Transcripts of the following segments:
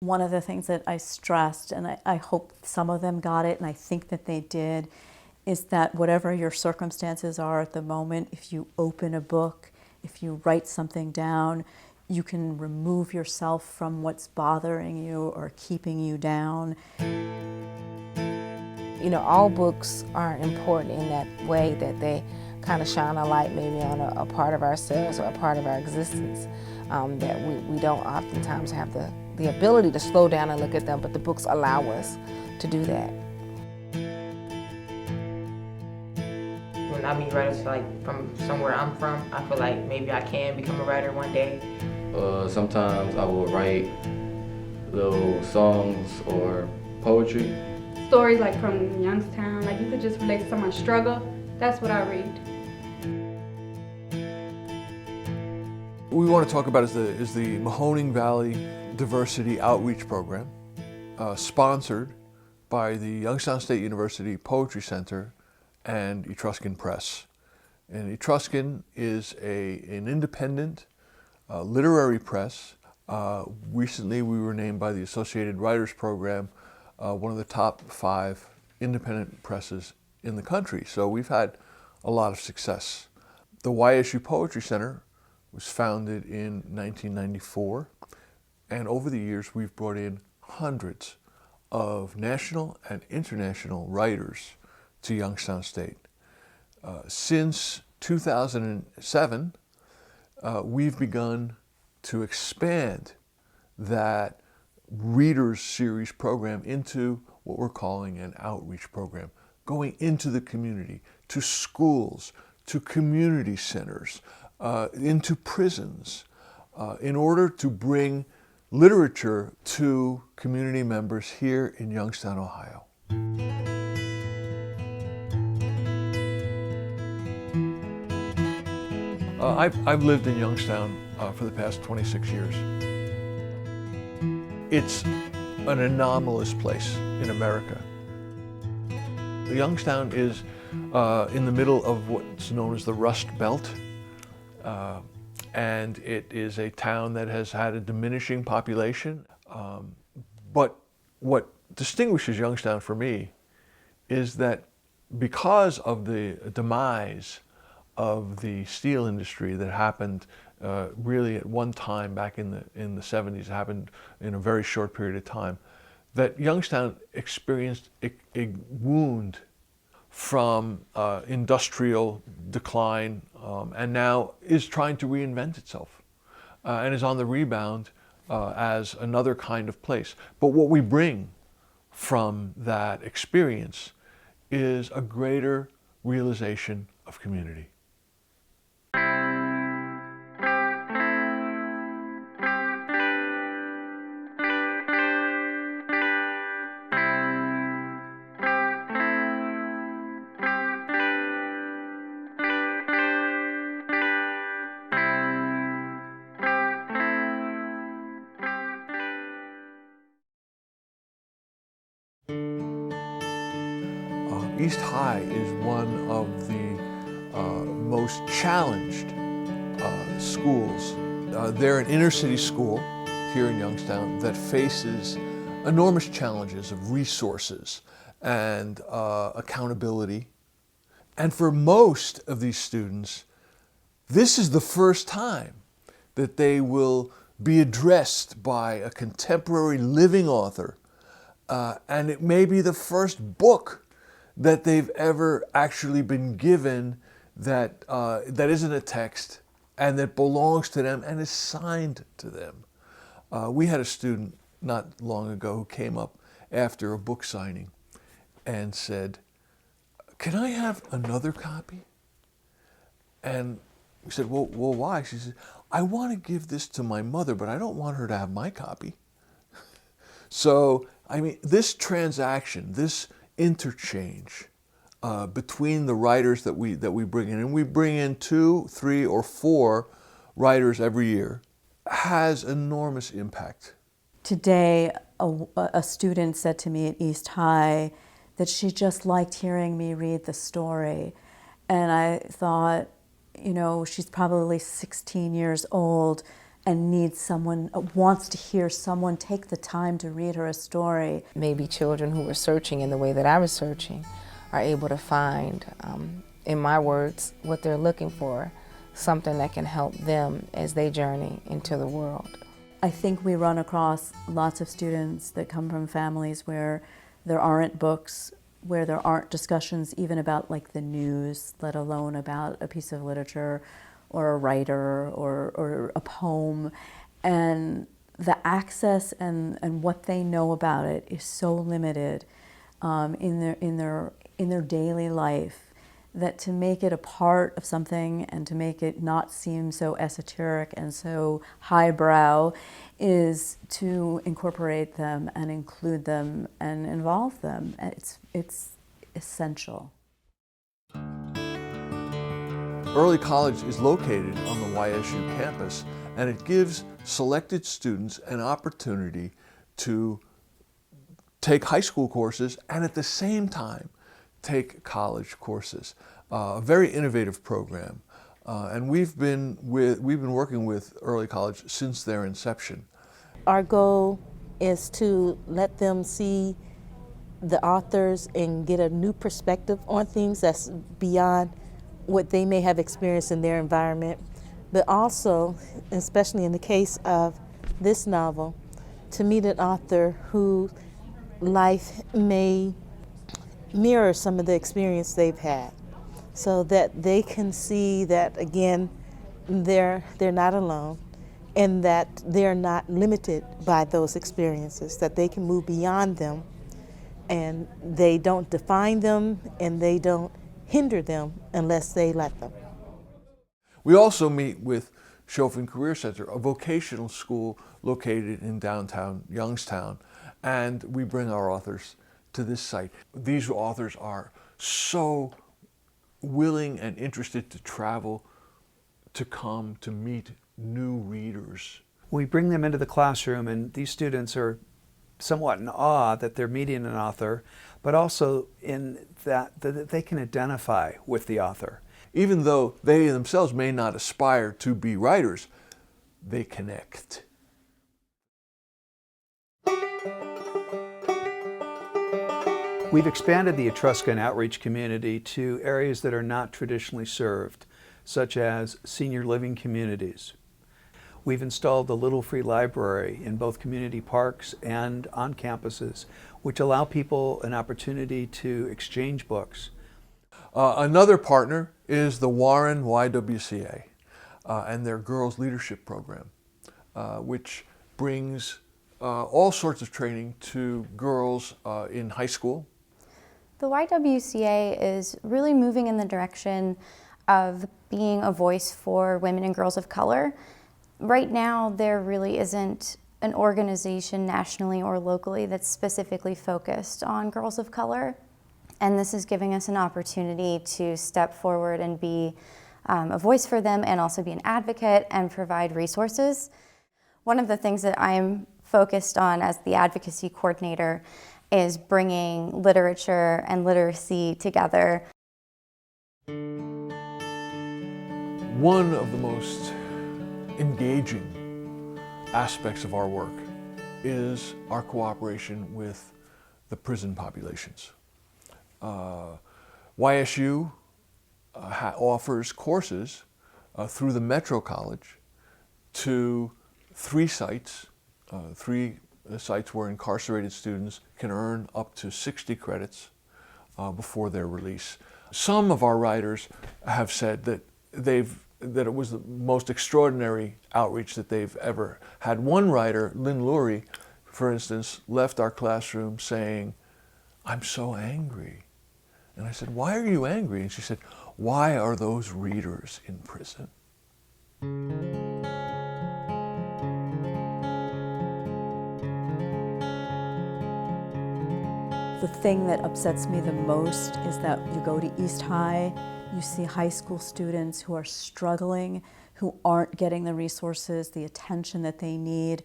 One of the things that I stressed, and I hope some of them got it, and I think that they did, is that whatever your circumstances are at the moment, if you open a book, if you write something down, you can remove yourself from what's bothering you or keeping you down. You know, all books are important in that way, that they kind of shine a light maybe on a part of ourselves or a part of our existence that we don't oftentimes have the ability to slow down and look at them, but the books allow us to do that. When I meet writers like from somewhere I'm from, I feel like maybe I can become a writer one day. Sometimes I will write little songs or poetry. Stories like from Youngstown, like you could just relate to someone's struggle. That's what I read. What we want to talk about is the Mahoning Valley Diversity Outreach Program, sponsored by the Youngstown State University Poetry Center and Etruscan Press. And Etruscan is an independent literary press. Recently we were named by the Associated Writers Program one of the top 5 independent presses in the country. So we've had a lot of success. The YSU Poetry Center was founded in 1994, and over the years we've brought in hundreds of national and international writers to Youngstown State. Since 2007, we've begun to expand that Readers Series program into what we're calling an outreach program, going into the community, to schools, to community centers, into prisons, in order to bring literature to community members here in Youngstown, Ohio. I've lived in Youngstown for the past 26 years. It's an anomalous place in America. Youngstown is in the middle of what's known as the Rust Belt, and it is a town that has had a diminishing population. But what distinguishes Youngstown for me is that because of the demise of the steel industry that happened really at one time back in the 70s, happened in a very short period of time, that Youngstown experienced a wound from industrial decline and now is trying to reinvent itself and is on the rebound as another kind of place. But what we bring from that experience is a greater realization of community. East High is one of the most challenged schools. They're an inner city school here in Youngstown that faces enormous challenges of resources and accountability. And for most of these students, this is the first time that they will be addressed by a contemporary living author, and it may be the first book that they've ever actually been given that isn't a text and that belongs to them and is signed to them. We had a student not long ago who came up after a book signing and said, "Can I have another copy?" And we said, well, why? She said, "I want to give this to my mother, but I don't want her to have my copy." So, I mean, this transaction, this interchange between the writers that we bring in, and we bring in 2, 3, or 4 writers every year, has enormous impact. Today, a student said to me at East High that she just liked hearing me read the story. And I thought, you know, she's probably 16 years old, and needs someone, wants to hear someone take the time to read her a story. Maybe children who were searching in the way that I was searching are able to find, in my words, what they're looking for, something that can help them as they journey into the world. I think we run across lots of students that come from families where there aren't books, where there aren't discussions even about like the news, let alone about a piece of literature or a writer or a poem. And the access and what they know about it is so limited in their daily life, that to make it a part of something and to make it not seem so esoteric and so highbrow is to incorporate them and include them and involve them. It's essential. Early College is located on the YSU campus, and it gives selected students an opportunity to take high school courses and at the same time take college courses. A very innovative program, and we've been working with Early College since their inception. Our goal is to let them see the authors and get a new perspective on things that's beyond what they may have experienced in their environment, but also, especially in the case of this novel, to meet an author whose life may mirror some of the experience they've had, so that they can see that, again, they're not alone, and that they're not limited by those experiences, that they can move beyond them, and they don't define them and they don't hinder them unless they let them. We also meet with Chauvin Career Center, a vocational school located in downtown Youngstown, and we bring our authors to this site. These authors are so willing and interested to travel, to come to meet new readers. We bring them into the classroom, and these students are somewhat in awe that they're meeting an author, but also in that they can identify with the author. Even though they themselves may not aspire to be writers, they connect. We've expanded the Etruscan outreach community to areas that are not traditionally served, such as senior living communities. We've installed the Little Free Library in both community parks and on campuses, which allow people an opportunity to exchange books. Another partner is the Warren YWCA and their Girls Leadership Program, which brings all sorts of training to girls in high school. The YWCA is really moving in the direction of being a voice for women and girls of color. Right now, there really isn't an organization nationally or locally that's specifically focused on girls of color. And this is giving us an opportunity to step forward and be a voice for them, and also be an advocate and provide resources. One of the things that I'm focused on as the advocacy coordinator is bringing literature and literacy together. One of the most engaging aspects of our work is our cooperation with the prison populations. YSU offers courses through the Metro College to three sites where incarcerated students can earn up to 60 credits before their release. Some of our writers have said that it was the most extraordinary outreach that they've ever had. One writer, Lynn Lurie, for instance, left our classroom saying, "I'm so angry." And I said, "Why are you angry?" And she said, "Why are those readers in prison?" The thing that upsets me the most is that you go to East High, you see high school students who are struggling, who aren't getting the resources, the attention that they need,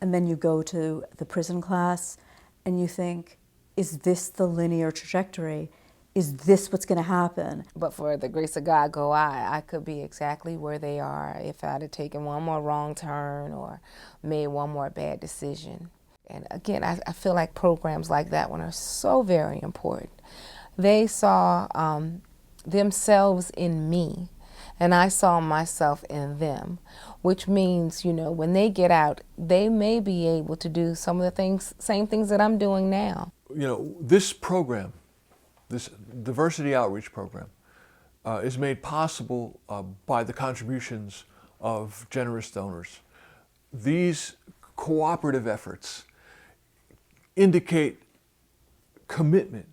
and then you go to the prison class and you think, is this the linear trajectory? is this what's going to happen? But for the grace of God go I could be exactly where they are if I'd have taken one more wrong turn or made one more bad decision. And again, I feel like programs like that one are so very important. They saw themselves in me, and I saw myself in them, which means, you know, when they get out, they may be able to do some of the things, same things that I'm doing now. You know, this program, this diversity outreach program, is made possible by the contributions of generous donors. These cooperative efforts indicate commitment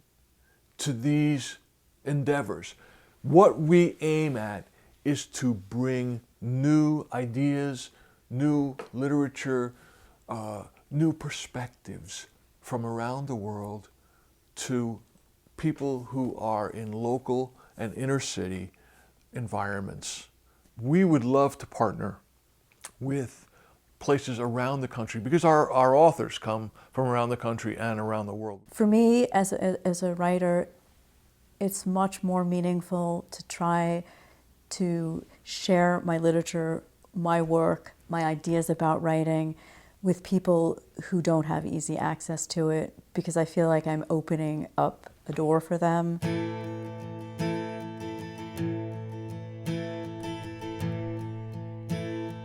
to these endeavors. What we aim at is to bring new ideas, new literature, new perspectives from around the world to people who are in local and inner city environments. We would love to partner with places around the country because our authors come from around the country and around the world. For me, as a writer, it's much more meaningful to try to share my literature, my work, my ideas about writing with people who don't have easy access to it, because I feel like I'm opening up a door for them.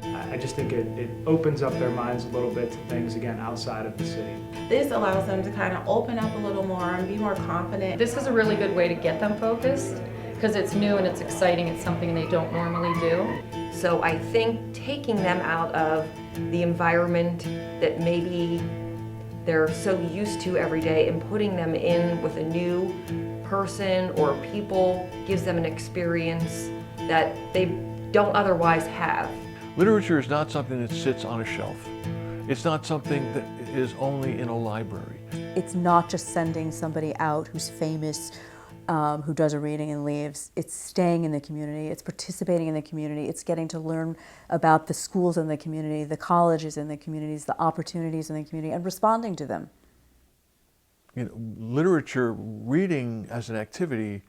I just think it opens up their minds a little bit to things, again, outside of the city. This allows them to kind of open up a little more and be more confident. This is a really good way to get them focused because it's new and it's exciting. It's something they don't normally do. So I think taking them out of the environment that maybe they're so used to every day and putting them in with a new person or people gives them an experience that they don't otherwise have. Literature is not something that sits on a shelf. It's not something that is only in a library. It's not just sending somebody out who's famous, who does a reading and leaves. It's staying in the community, it's participating in the community, it's getting to learn about the schools in the community, the colleges in the communities, the opportunities in the community, and responding to them. You know, literature, reading as an activity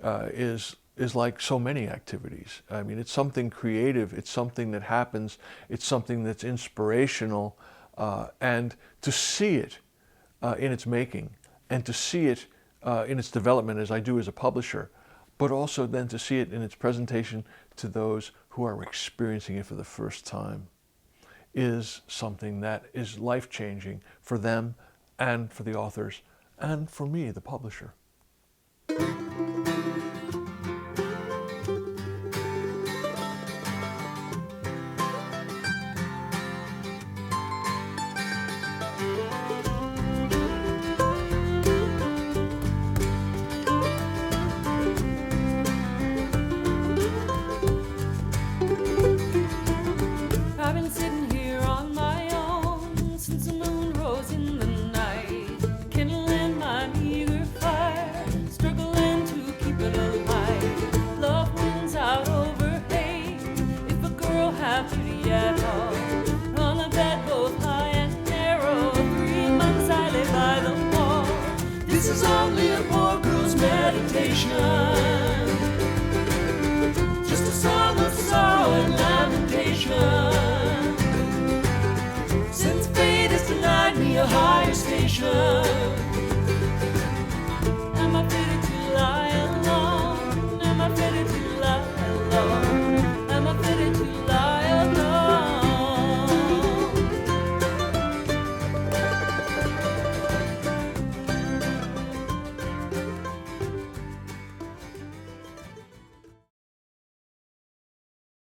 is like so many activities. I mean, it's something creative, it's something that happens, it's something that's inspirational, and to see it in its making, and to see it in its development as I do as a publisher, but also then to see it in its presentation to those who are experiencing it for the first time is something that is life-changing for them and for the authors and for me, the publisher.